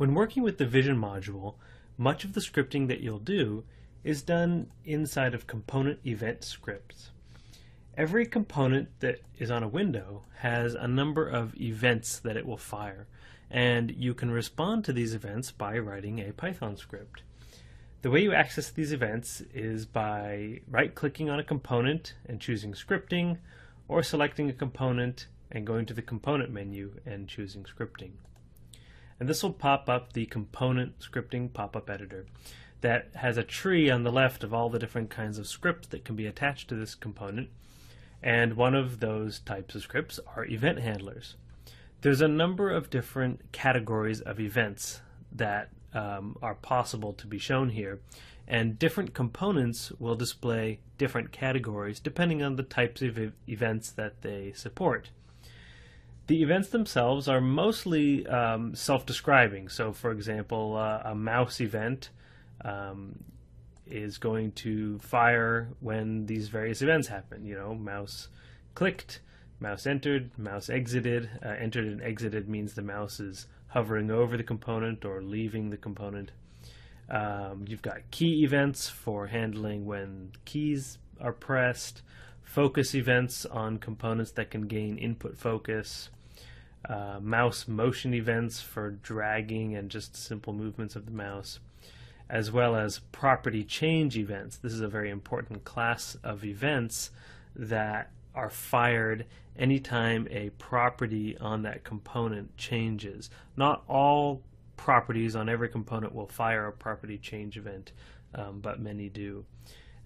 When working with the Vision module, much of the scripting that you'll do is done inside of component event scripts. Every component that is on a window has a number of events that it will fire, and you can respond to these events by writing a Python script. The way you access these events is by right-clicking on a component and choosing scripting, or selecting a component and going to the component menu and choosing scripting. And this will pop up the component scripting pop-up editor that has a tree on the left of all the different kinds of scripts that can be attached to this component, and one of those types of scripts are event handlers. There's a number of different categories of events that are possible to be shown here, and different components will display different categories depending on the types of events that they support. The events themselves are mostly self-describing. So for example, a mouse event is going to fire when these various events happen. You know, mouse clicked, mouse entered, mouse exited. Entered and exited means the mouse is hovering over the component or leaving the component. You've got key events for handling when keys are pressed, focus events on components that can gain input focus, mouse motion events for dragging and just simple movements of the mouse, as well as property change events. This is a very important class of events that are fired anytime a property on that component changes. Not all properties on every component will fire a property change event, but many do.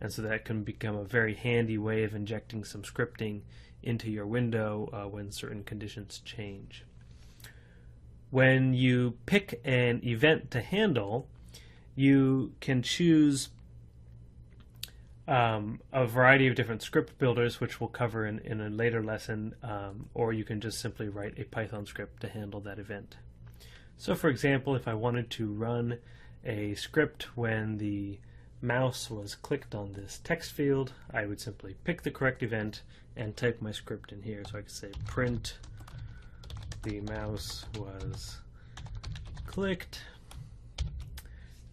And so that can become a very handy way of injecting some scripting into your window when certain conditions change. When you pick an event to handle, you can choose a variety of different script builders, which we'll cover in a later lesson, or you can just simply write a Python script to handle that event. So for example, if I wanted to run a script when the mouse was clicked on this text field, I would simply pick the correct event and type my script in here. So I could say print the mouse was clicked.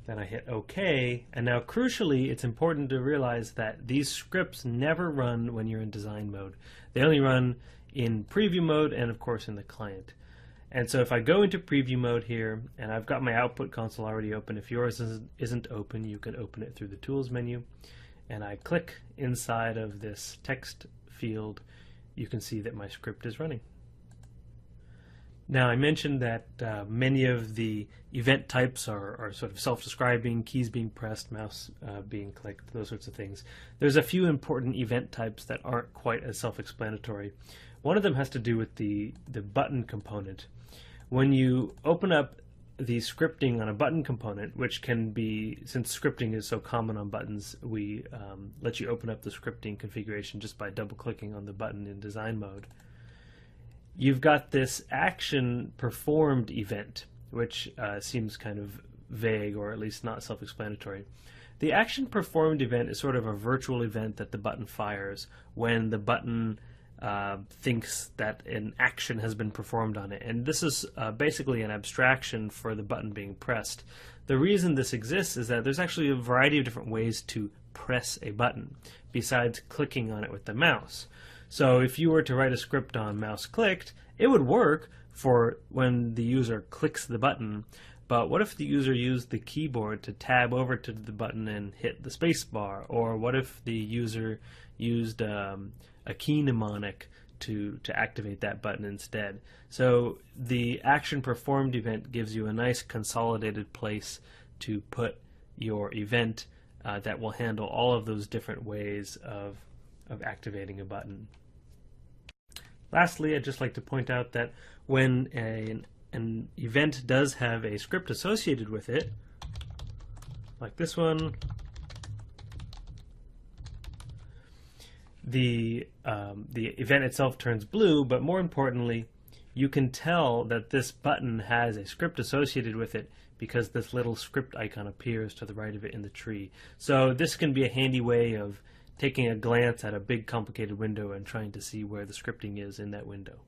Then I hit OK, and now crucially it's important to realize that these scripts never run when you're in design mode. They only run in preview mode and of course in the client. And so if I go into preview mode here, and I've got my output console already open, if yours isn't open, you can open it through the tools menu, and I click inside of this text field, you can see that my script is running. Now I mentioned that many of the event types are sort of self-describing, keys being pressed, mouse being clicked, those sorts of things. There's a few important event types that aren't quite as self-explanatory. One of them has to do with the button component. When you open up the scripting on a button component, which can be, since scripting is so common on buttons, we let you open up the scripting configuration just by double-clicking on the button in design mode. You've got this action performed event, which seems kind of vague or at least not self-explanatory. The action performed event is sort of a virtual event that the button fires when the button thinks that an action has been performed on it. And this is basically an abstraction for the button being pressed. The reason this exists is that there's actually a variety of different ways to press a button besides clicking on it with the mouse. So if you were to write a script on mouse clicked, it would work for when the user clicks the button, but what if the user used the keyboard to tab over to the button and hit the space bar? Or what if the user used a key mnemonic to activate that button instead? So the action performed event gives you a nice consolidated place to put your event that will handle all of those different ways of activating a button. Lastly, I'd just like to point out that when an event does have a script associated with it, like this one, the event itself turns blue, but more importantly, you can tell that this button has a script associated with it because this little script icon appears to the right of it in the tree. So this can be a handy way of taking a glance at a big complicated window and trying to see where the scripting is in that window.